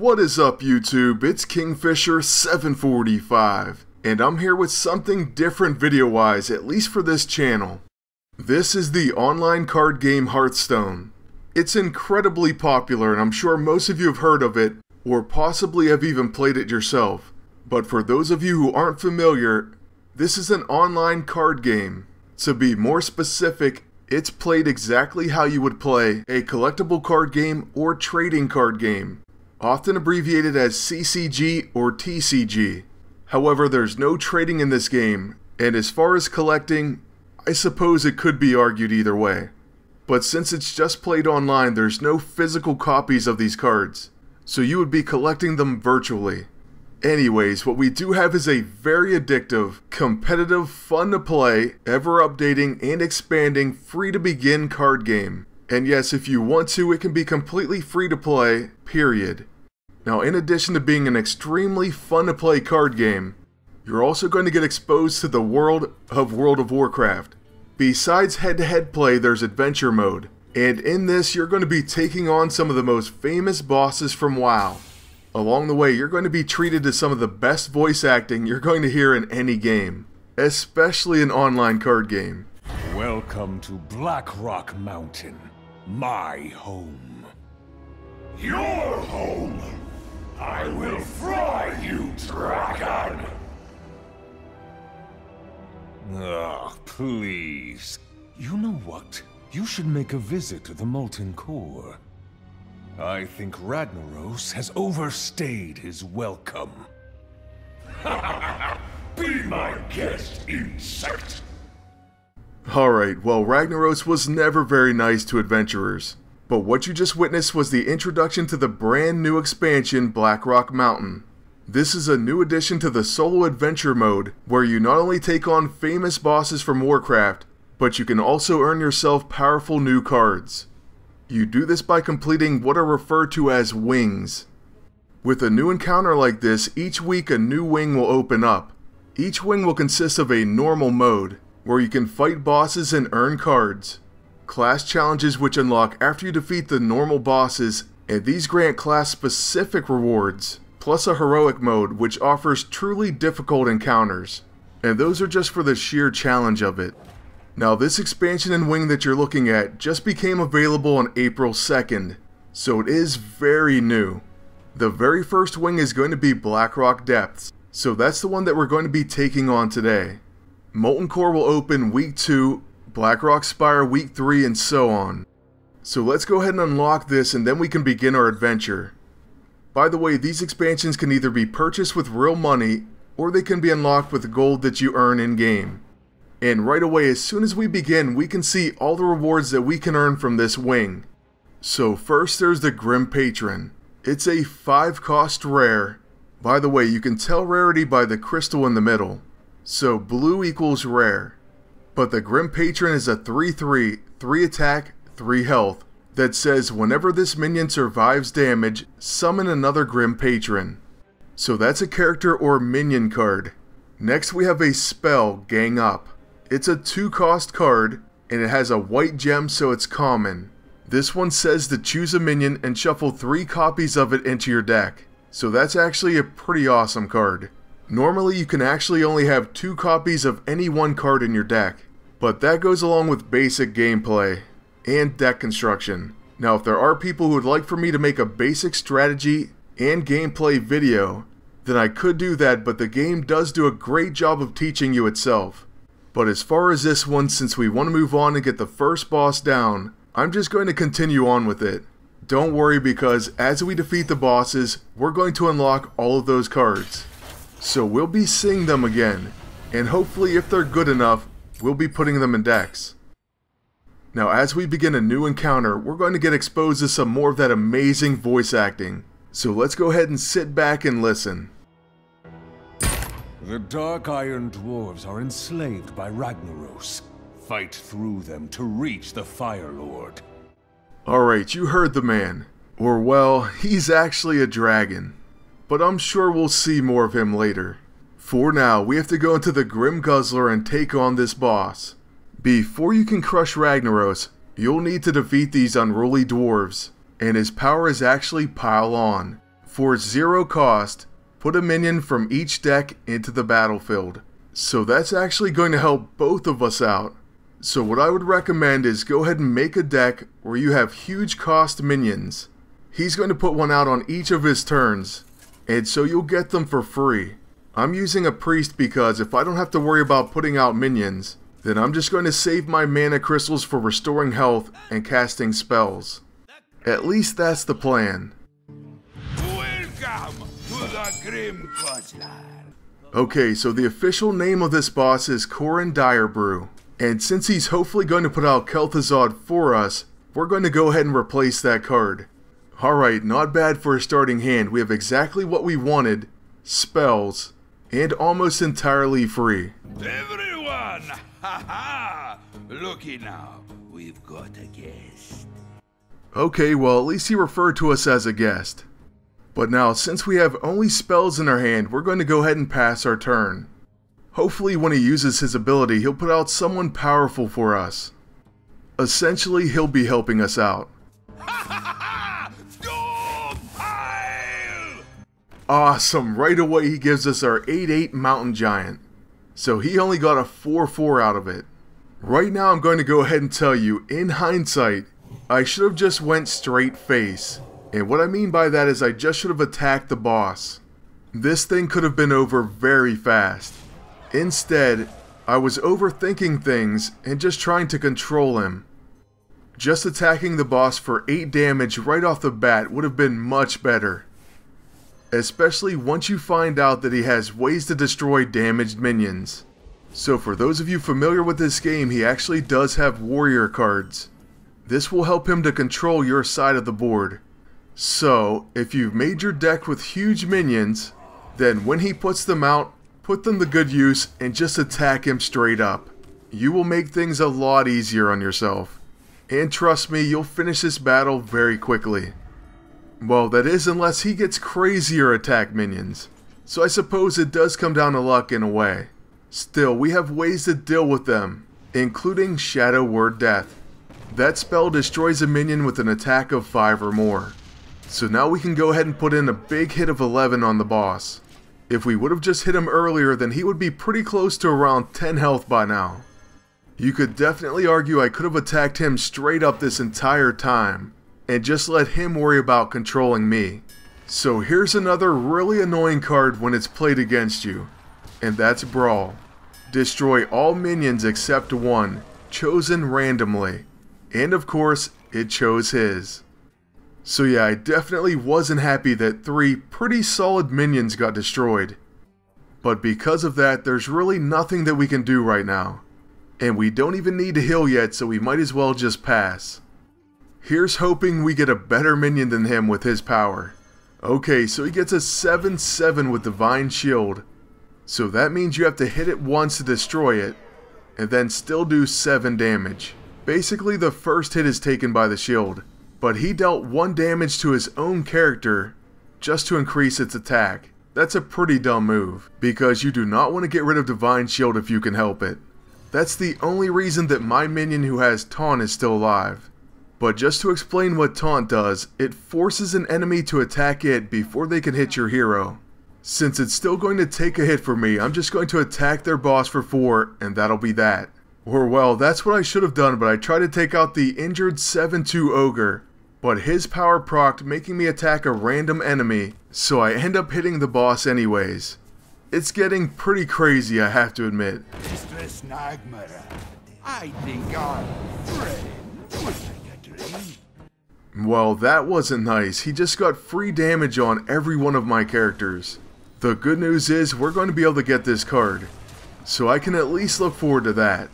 What is up YouTube? It's Kingfisher745 and I'm here with something different video-wise, at least for this channel. This is the online card game Hearthstone. It's incredibly popular and I'm sure most of you have heard of it or possibly have even played it yourself. But for those of you who aren't familiar, this is an online card game. To be more specific, it's played exactly how you would play a collectible card game or trading card game, often abbreviated as CCG or TCG. However, there's no trading in this game, and as far as collecting, I suppose it could be argued either way. But since it's just played online, there's no physical copies of these cards, so you would be collecting them virtually. Anyways, what we do have is a very addictive, competitive, fun to play, ever updating and expanding free to begin card game. And yes, if you want to, it can be completely free to play, period. Now, in addition to being an extremely fun to play card game, you're also going to get exposed to the world of World of Warcraft. Besides head-to-head play, there's adventure mode, and in this you're going to be taking on some of the most famous bosses from WoW. Along the way, you're going to be treated to some of the best voice acting you're going to hear in any game, especially an online card game. Welcome to Blackrock Mountain, my home. Your home? I will fry you, dragon! Ah, please. You know what? You should make a visit to the Molten Core. I think Ragnaros has overstayed his welcome. Be my guest, insect! Alright, well, Ragnaros was never very nice to adventurers. But what you just witnessed was the introduction to the brand new expansion, Blackrock Mountain. This is a new addition to the solo adventure mode, where you not only take on famous bosses from Warcraft, but you can also earn yourself powerful new cards. You do this by completing what are referred to as wings. With a new encounter like this, each week a new wing will open up. Each wing will consist of a normal mode, where you can fight bosses and earn cards. Class challenges which unlock after you defeat the normal bosses, and these grant class specific rewards, plus a heroic mode which offers truly difficult encounters. And those are just for the sheer challenge of it. Now, this expansion and wing that you're looking at just became available on April 2nd, so it is very new. The very first wing is going to be Blackrock Depths, so that's the one that we're going to be taking on today. Molten Core will open week 2, Blackrock Spire week 3, and so on. So let's go ahead and unlock this and then we can begin our adventure. By the way, these expansions can either be purchased with real money, or they can be unlocked with gold that you earn in-game. And right away, as soon as we begin, we can see all the rewards that we can earn from this wing. So first there's the Grim Patron. It's a 5-cost rare. By the way, you can tell rarity by the crystal in the middle. So blue equals rare. But the Grim Patron is a 3/3, 3 attack, 3 health, that says whenever this minion survives damage, summon another Grim Patron. So that's a character or minion card. Next we have a spell, Gang Up. It's a 2-cost card, and it has a white gem, so it's common. This one says to choose a minion and shuffle 3 copies of it into your deck. So that's actually a pretty awesome card. Normally you can actually only have 2 copies of any one card in your deck, but that goes along with basic gameplay and deck construction. Now, if there are people who would like for me to make a basic strategy and gameplay video, then I could do that, but the game does do a great job of teaching you itself. But as far as this one, since we want to move on and get the first boss down, I'm just going to continue on with it. Don't worry, because as we defeat the bosses, we're going to unlock all of those cards. So we'll be seeing them again, and hopefully if they're good enough, we'll be putting them in decks. Now, as we begin a new encounter, we're going to get exposed to some more of that amazing voice acting. So let's go ahead and sit back and listen. The Dark Iron Dwarves are enslaved by Ragnaros. Fight through them to reach the Fire Lord. Alright, you heard the man. Or well, he's actually a dragon. But I'm sure we'll see more of him later. For now, we have to go into the Grim Guzzler and take on this boss. Before you can crush Ragnaros, you'll need to defeat these unruly dwarves, and his power is actually Pile On. For 0 cost, put a minion from each deck into the battlefield. So that's actually going to help both of us out. So what I would recommend is go ahead and make a deck where you have huge cost minions. He's going to put one out on each of his turns, and so you'll get them for free. I'm using a priest because if I don't have to worry about putting out minions, then I'm just going to save my mana crystals for restoring health and casting spells. At least that's the plan. Welcome to the Grim Puzzler. Okay, so the official name of this boss is Coren Direbrew. And since he's hopefully going to put out Kel'Thuzad for us, we're going to go ahead and replace that card. Alright, not bad for a starting hand. We have exactly what we wanted, spells, and almost entirely free. Everyone! Ha ha! Looky now, we've got a guest. Okay, well at least he referred to us as a guest. But now, since we have only spells in our hand, we're going to go ahead and pass our turn. Hopefully when he uses his ability, he'll put out someone powerful for us. Essentially, he'll be helping us out. Awesome, right away he gives us our 8/8 Mountain Giant. So he only got a 4/4 out of it. Right now I'm going to go ahead and tell you, in hindsight, I should have just went straight face. And what I mean by that is I just should have attacked the boss. This thing could have been over very fast. Instead, I was overthinking things and just trying to control him. Just attacking the boss for 8 damage right off the bat would have been much better. Especially once you find out that he has ways to destroy damaged minions. So for those of you familiar with this game, he actually does have warrior cards. This will help him to control your side of the board. So, if you've made your deck with huge minions, then when he puts them out, put them to good use and just attack him straight up. You will make things a lot easier on yourself. And trust me, you'll finish this battle very quickly. Well, that is unless he gets crazier attack minions. So I suppose it does come down to luck in a way. Still, we have ways to deal with them, including Shadow Word Death. That spell destroys a minion with an attack of 5 or more. So now we can go ahead and put in a big hit of 11 on the boss. If we would have just hit him earlier, then he would be pretty close to around 10 health by now. You could definitely argue I could have attacked him straight up this entire time, and just let him worry about controlling me. So here's another really annoying card when it's played against you, and that's Brawl. Destroy all minions except one, chosen randomly. And of course, it chose his. So yeah, I definitely wasn't happy that 3 pretty solid minions got destroyed. But because of that, there's really nothing that we can do right now. And we don't even need to heal yet, so we might as well just pass. Here's hoping we get a better minion than him with his power. Okay, so he gets a 7/7 with Divine Shield. So that means you have to hit it once to destroy it, and then still do 7 damage. Basically the first hit is taken by the shield, but he dealt 1 damage to his own character just to increase its attack. That's a pretty dumb move, because you do not want to get rid of Divine Shield if you can help it. That's the only reason that my minion who has Taunt is still alive. But just to explain what Taunt does, it forces an enemy to attack it before they can hit your hero. Since it's still going to take a hit for me, I'm just going to attack their boss for 4, and that'll be that. Or well, that's what I should have done, but I tried to take out the injured 7/2 Ogre, but his power procced, making me attack a random enemy, so I end up hitting the boss anyways. It's getting pretty crazy, I have to admit. Mistress Nagmara, I think our friend was like a dream. Well, that wasn't nice. He just got free damage on every one of my characters. The good news is we're going to be able to get this card, so I can at least look forward to that.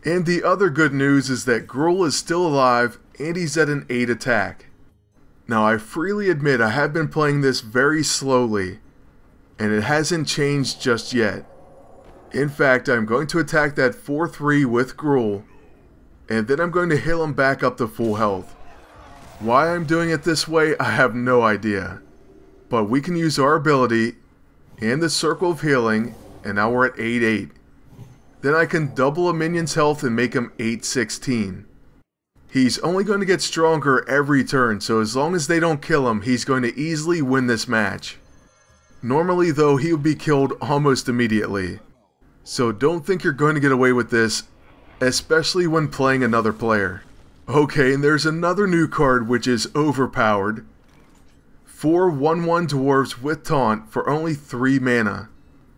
And the other good news is that Gruul is still alive and he's at an 8 attack. Now I freely admit I have been playing this very slowly, and it hasn't changed just yet. In fact, I'm going to attack that 4/3 with Gruul, and then I'm going to heal him back up to full health. Why I'm doing it this way, I have no idea. But we can use our ability and the Circle of Healing, and now we're at 8/8. Then I can double a minion's health and make him 8/16. He's only going to get stronger every turn, so as long as they don't kill him, he's going to easily win this match. Normally though, he would be killed almost immediately. So don't think you're going to get away with this, especially when playing another player. Okay, and there's another new card which is overpowered. 4 1/1 dwarves with taunt for only 3 mana.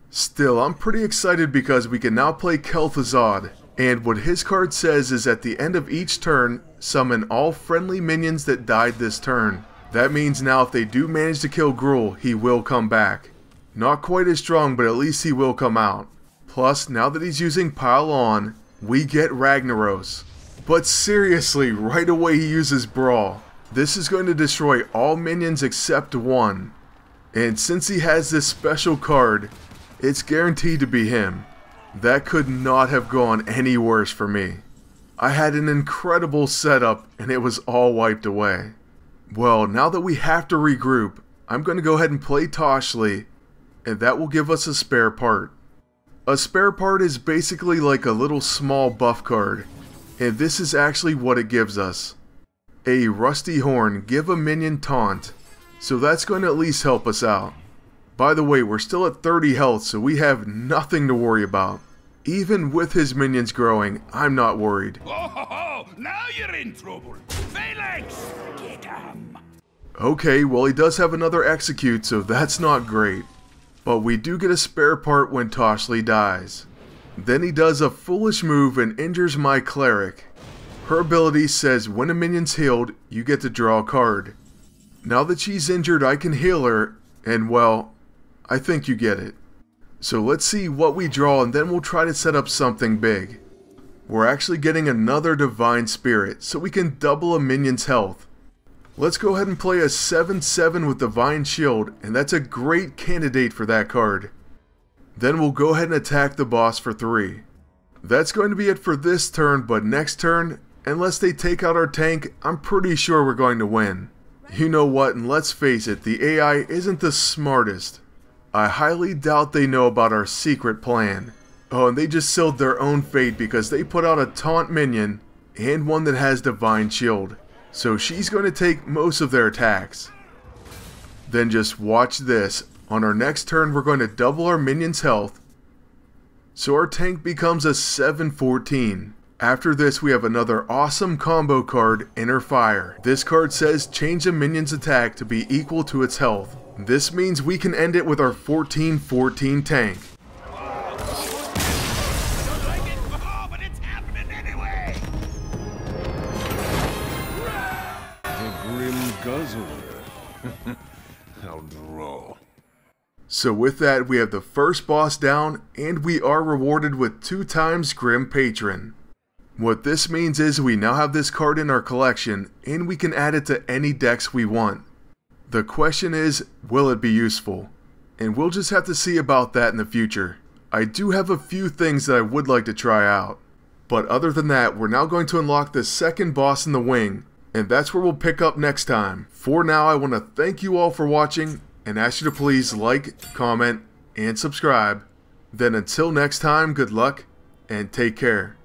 Still, I'm pretty excited because we can now play Kel'Thuzad, and what his card says is at the end of each turn, summon all friendly minions that died this turn. That means now if they do manage to kill Gruul, he will come back. Not quite as strong, but at least he will come out. Plus, now that he's using Pile On, we get Ragnaros. But seriously, right away he uses Brawl. This is going to destroy all minions except one. And since he has this special card, it's guaranteed to be him. That could not have gone any worse for me. I had an incredible setup and it was all wiped away. Well, now that we have to regroup, I'm going to go ahead and play Toshli, and that will give us a spare part. A spare part is basically like a little small buff card, and this is actually what it gives us. A Rusty Horn, give a minion taunt, so that's going to at least help us out. By the way, we're still at 30 health, so we have nothing to worry about. Even with his minions growing, I'm not worried. Oh, now you're in trouble. Phalanx, get him. Okay, well he does have another execute, so that's not great. But we do get a spare part when Toshli dies. Then he does a foolish move and injures my cleric. Her ability says when a minion's healed, you get to draw a card. Now that she's injured, I can heal her, and well, I think you get it. So let's see what we draw and then we'll try to set up something big. We're actually getting another Divine Spirit, so we can double a minion's health. Let's go ahead and play a 7/7 with Divine Shield, and that's a great candidate for that card. Then we'll go ahead and attack the boss for 3. That's going to be it for this turn, but next turn, unless they take out our tank, I'm pretty sure we're going to win. You know what, and let's face it, the AI isn't the smartest. I highly doubt they know about our secret plan. Oh, and they just sealed their own fate because they put out a taunt minion and one that has Divine Shield. So she's going to take most of their attacks. Then just watch this. On our next turn, we're going to double our minion's health. So our tank becomes a 7/14. After this, we have another awesome combo card, Inner Fire. This card says change a minion's attack to be equal to its health. This means we can end it with our 14/14 tank. Guzzler. I'll draw. So with that, we have the first boss down, and we are rewarded with 2 times Grim Patron. What this means is we now have this card in our collection, and we can add it to any decks we want. The question is, will it be useful? And we'll just have to see about that in the future. I do have a few things that I would like to try out. But other than that, we're now going to unlock the second boss in the wing, and that's where we'll pick up next time. For now, I want to thank you all for watching, and ask you to please like, comment, and subscribe. Then until next time, good luck, and take care.